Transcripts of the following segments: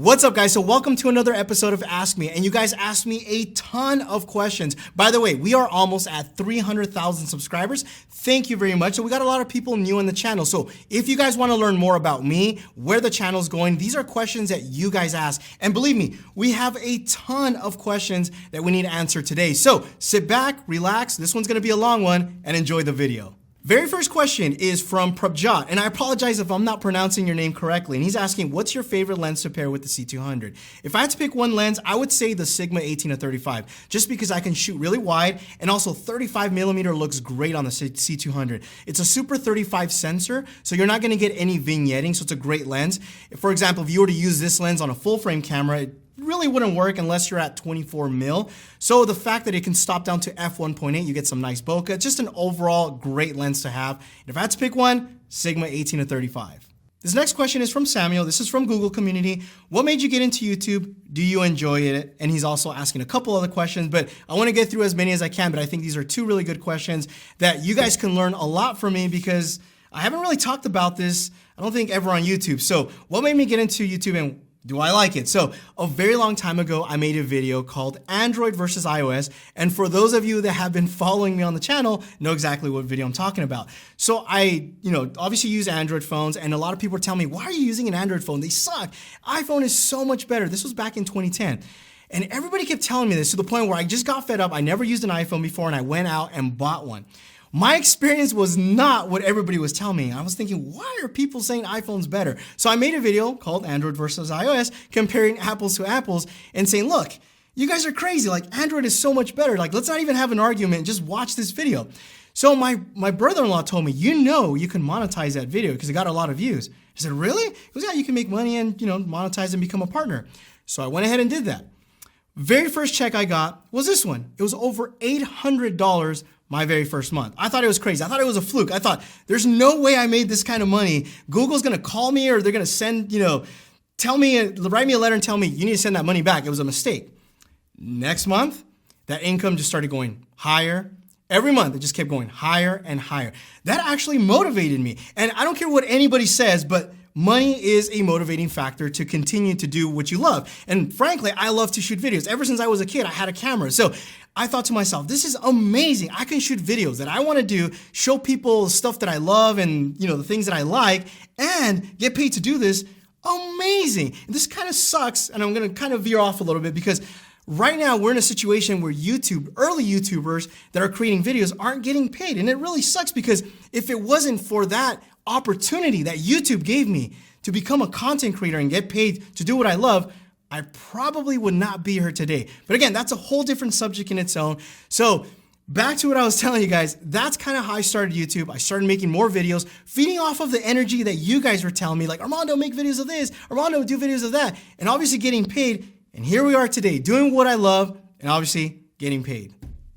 What's up, guys? So welcome to another episode of Ask Me, and you guys asked me a ton of questions. By the way, we are almost at 300,000 subscribers. Thank you very much. So we got a lot of people new on the channel. So if you guys want to learn more about me, where the channel's going, these are questions that you guys ask. And believe me, we have a ton of questions that we need to answer today. So sit back, relax. This one's going to be a long one, and enjoy the video. Very first question is from Prabjot, and I apologize if I'm not pronouncing your name correctly. And he's asking, what's your favorite lens to pair with the C200? If I had to pick one lens, I would say the Sigma 18-35, just because I can shoot really wide, and also 35mm looks great on the C200. It's a Super 35 sensor, so you're not going to get any vignetting, so it's a great lens. For example, if you were to use this lens on a full frame camera, it really wouldn't work unless you're at 24mm. So the fact that it can stop down to f1.8, you get some nice bokeh. Just an overall great lens to have. And if I had to pick one, Sigma 18-35. This next question is from Samuel. This is from Google Community. What made you get into YouTube? Do you enjoy it? And he's also asking a couple other questions, but I want to get through as many as I can, but I think these are two really good questions that you guys can learn a lot from me because I haven't really talked about this, I don't think, ever on YouTube. So what made me get into YouTube and do I like it? So a very long time ago, I made a video called Android versus iOS. And for those of you that have been following me on the channel, know exactly what video I'm talking about. So I, obviously use Android phones, and a lot of people are telling me, why are you using an Android phone? They suck. iPhone is so much better. This was back in 2010. And everybody kept telling me this to the point where I just got fed up. I never used an iPhone before, and I went out and bought one. My experience was not what everybody was telling me. I was thinking, why are people saying iPhone's better? So I made a video called Android versus iOS, comparing apples to apples and saying, look, you guys are crazy. Like, Android is so much better. Like, let's not even have an argument. Just watch this video. So my brother-in-law told me, you can monetize that video because it got a lot of views. I said, really? He goes, yeah, you can make money and, monetize and become a partner. So I went ahead and did that. Very first check I got was this one. It was over $800 my very first month. I thought it was crazy. I thought it was a fluke. I thought, there's no way I made this kind of money. Google's gonna call me, or they're gonna send, write me a letter and tell me you need to send that money back. It was a mistake. Next month, that income just started going higher. Every month, it just kept going higher and higher. That actually motivated me. And I don't care what anybody says, but money is a motivating factor to continue to do what you love. And frankly, I love to shoot videos. Ever since I was a kid, I had a camera. So I thought to myself, this is amazing. I can shoot videos that I want to do, show people stuff that I love and the things that I like, and get paid to do this. Amazing. And this kind of sucks, and I'm going to kind of veer off a little bit because right now we're in a situation where early YouTubers that are creating videos aren't getting paid. And it really sucks because if it wasn't for that opportunity that YouTube gave me to become a content creator and get paid to do what I love, I probably would not be here today. But again, that's a whole different subject in its own. So back to what I was telling you guys, that's kind of how I started YouTube. I started making more videos, feeding off of the energy that you guys were telling me, like, Armando, make videos of this, Armando, do videos of that, and obviously getting paid. And here we are today, doing what I love, and obviously getting paid.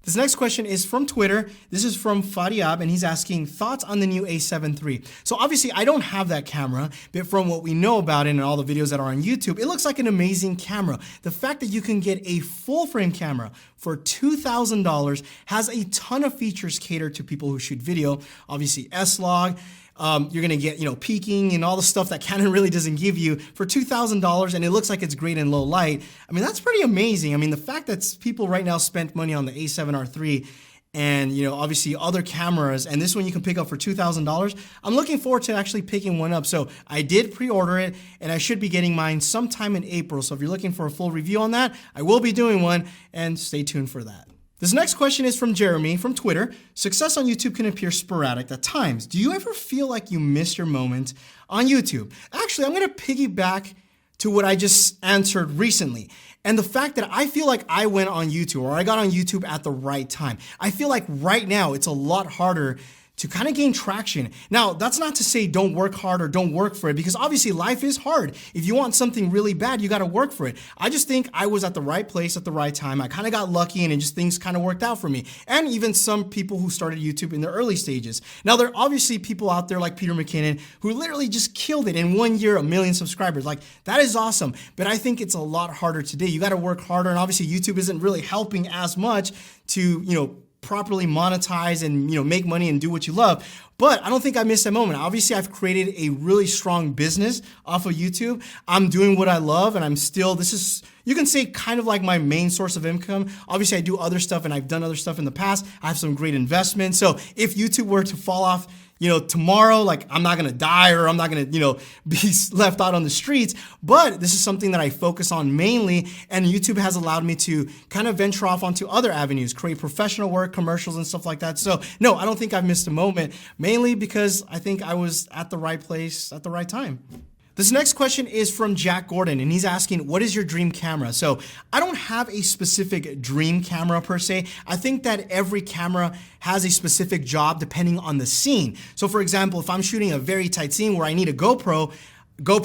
This next question is from Twitter. This is from Fadiab, and he's asking thoughts on the new A7 III. So obviously I don't have that camera, but from what we know about it and all the videos that are on YouTube, it looks like an amazing camera. The fact that you can get a full frame camera for $2,000 has a ton of features catered to people who shoot video. Obviously S-Log. You're gonna get, peaking and all the stuff that Canon really doesn't give you for $2,000, and it looks like it's great in low light. I mean, that's pretty amazing. I mean, the fact that people right now spent money on the A7 III and, obviously other cameras, and this one you can pick up for $2,000, I'm looking forward to actually picking one up. So I did pre-order it, and I should be getting mine sometime in April. So if you're looking for a full review on that, I will be doing one, and stay tuned for that. This next question is from Jeremy from Twitter. Success on YouTube can appear sporadic at times. Do you ever feel like you missed your moment on YouTube? Actually, I'm going to piggyback to what I just answered recently. And the fact that I feel like I went on YouTube, or I got on YouTube at the right time. I feel like right now it's a lot harder to kind of gain traction. Now, that's not to say don't work hard or don't work for it, because obviously life is hard. If you want something really bad, you got to work for it. I just think I was at the right place at the right time. I kind of got lucky, and things kind of worked out for me. And even some people who started YouTube in the early stages. Now, there are obviously people out there like Peter McKinnon who literally just killed it in 1 year, 1 million subscribers. Like, that is awesome. But I think it's a lot harder today. You got to work harder, and obviously YouTube isn't really helping as much to, properly monetize and, make money and do what you love. But I don't think I missed that moment. Obviously, I've created a really strong business off of YouTube. I'm doing what I love, and this is, you can say, kind of like my main source of income. Obviously, I do other stuff, and I've done other stuff in the past. I have some great investments. So if YouTube were to fall off, tomorrow, like, I'm not gonna die or I'm not gonna, be left out on the streets, but this is something that I focus on mainly, and YouTube has allowed me to kind of venture off onto other avenues, create professional work, commercials and stuff like that. So no, I don't think I've missed a moment, mainly because I think I was at the right place at the right time. This next question is from Jack Gordon, and he's asking, what is your dream camera? So I don't have a specific dream camera per se. I think that every camera has a specific job depending on the scene. So for example, if I'm shooting a very tight scene where I need a GoPro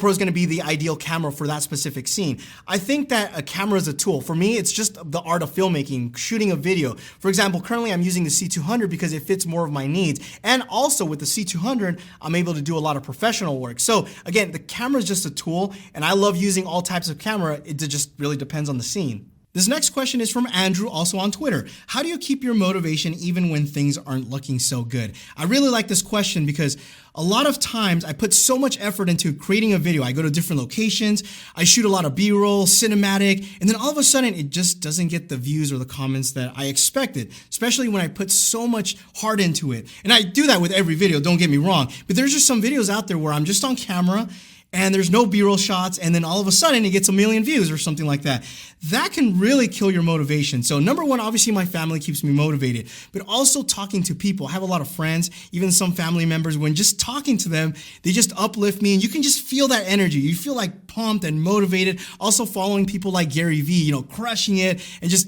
is gonna be the ideal camera for that specific scene. I think that a camera is a tool. For me, it's just the art of filmmaking, shooting a video. For example, currently I'm using the C200 because it fits more of my needs. And also with the C200, I'm able to do a lot of professional work. So again, the camera is just a tool, and I love using all types of camera. It just really depends on the scene. This next question is from Andrew, also on Twitter. How do you keep your motivation even when things aren't looking so good? I really like this question because a lot of times I put so much effort into creating a video. I go to different locations, I shoot a lot of B-roll, cinematic, and then all of a sudden it just doesn't get the views or the comments that I expected, especially when I put so much heart into it. And I do that with every video, don't get me wrong, but there's just some videos out there where I'm just on camera and there's no B-roll shots, and then all of a sudden it gets 1 million views or something like that. That can really kill your motivation. So number one, obviously my family keeps me motivated, but also talking to people. I have a lot of friends, even some family members, when just talking to them, they just uplift me, and you can just feel that energy. You feel like pumped and motivated. Also following people like Gary Vee, crushing it, and just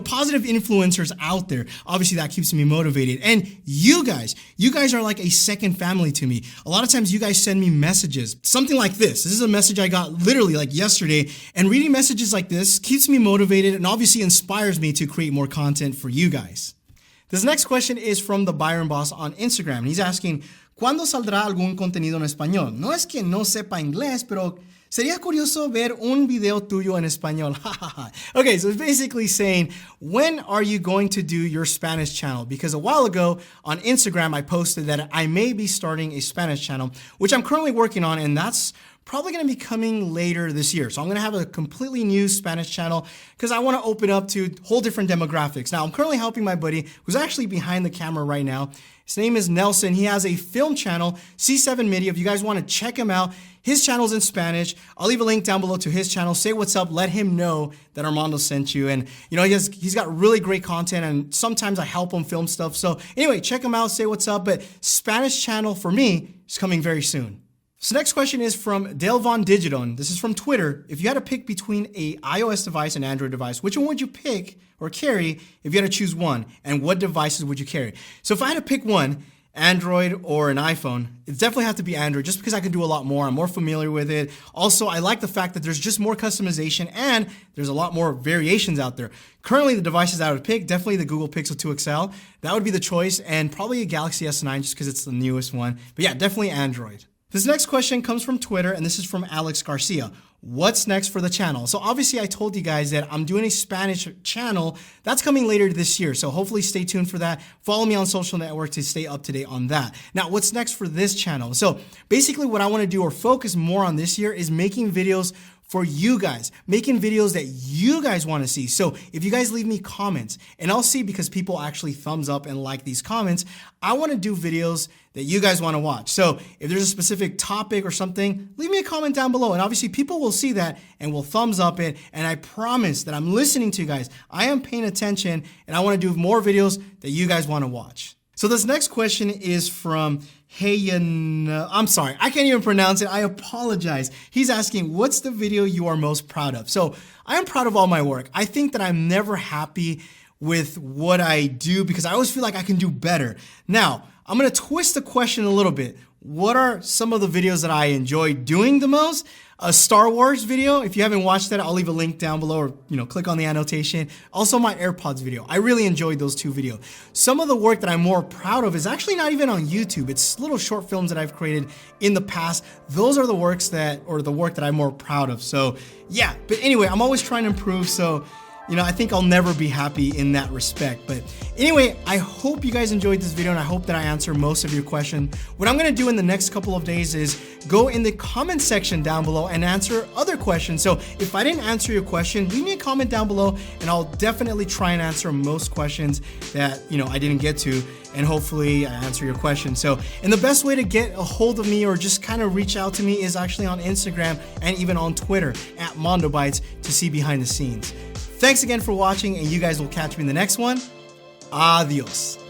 positive influencers out there. Obviously that keeps me motivated. And you guys are like a second family to me. A lot of times you guys send me messages, something like this. This is a message I got literally like yesterday, and reading messages like this keeps me motivated and obviously inspires me to create more content for you guys. This next question is from the Byron Boss on Instagram, and he's asking, ¿Cuándo saldrá algún contenido en español? No es que no sepa inglés, pero sería curioso ver un video tuyo en español. Okay, so it's basically saying, when are you going to do your Spanish channel? Because a while ago on Instagram, I posted that I may be starting a Spanish channel, which I'm currently working on, and that's probably gonna be coming later this year. So I'm gonna have a completely new Spanish channel because I wanna open up to whole different demographics. Now, I'm currently helping my buddy who's actually behind the camera right now. His name is Nelson. He has a film channel, C7 Media. If you guys wanna check him out, his channel's in Spanish. I'll leave a link down below to his channel. Say what's up, let him know that Armando sent you. And he's got really great content, and sometimes I help him film stuff. So anyway, check him out, say what's up. But Spanish channel for me is coming very soon. So next question is from Delvon Digidon. This is from Twitter. If you had to pick between a iOS device and Android device, which one would you pick or carry if you had to choose one? And what devices would you carry? So if I had to pick one, Android or an iPhone, it definitely have to be Android just because I can do a lot more. I'm more familiar with it. Also, I like the fact that there's just more customization and there's a lot more variations out there. Currently, the devices I would pick, definitely the Google Pixel 2 XL. That would be the choice, and probably a Galaxy S9 just because it's the newest one. But yeah, definitely Android. This next question comes from Twitter, and this is from Alex Garcia. What's next for the channel? So obviously I told you guys that I'm doing a Spanish channel. That's coming later this year, so hopefully stay tuned for that. Follow me on social network to stay up to date on that. Now, what's next for this channel? So basically what I want to do or focus more on this year is making videos for you guys, making videos that you guys want to see. So if you guys leave me comments, and I'll see because people actually thumbs up and like these comments, I want to do videos that you guys want to watch. So if there's a specific topic or something, leave me a comment down below, and obviously people will see that and will thumbs up it, and I promise that I'm listening to you guys. I am paying attention, and I want to do more videos that you guys want to watch. So this next question is from I'm sorry, I can't even pronounce it. I apologize. He's asking, what's the video you are most proud of? So I am proud of all my work. I think that I'm never happy with what I do because I always feel like I can do better. Now, I'm gonna twist the question a little bit. What are some of the videos that I enjoy doing the most? A Star Wars video. If you haven't watched that, I'll leave a link down below, or click on the annotation. Also my AirPods video. I really enjoyed those two videos. Some of the work that I'm more proud of is actually not even on YouTube. It's little short films that I've created in the past. Those are the work that I'm more proud of. So yeah, but anyway, I'm always trying to improve. So you know, I think I'll never be happy in that respect. But anyway, I hope you guys enjoyed this video and I hope that I answer most of your questions. What I'm gonna do in the next couple of days is go in the comment section down below and answer other questions. So if I didn't answer your question, leave me a comment down below and I'll definitely try and answer most questions that, you know, I didn't get to, and hopefully I answer your question. So, and the best way to get a hold of me or just kind of reach out to me is actually on Instagram and even on Twitter at MondoBytes to see behind the scenes. Thanks again for watching, and you guys will catch me in the next one. Adios.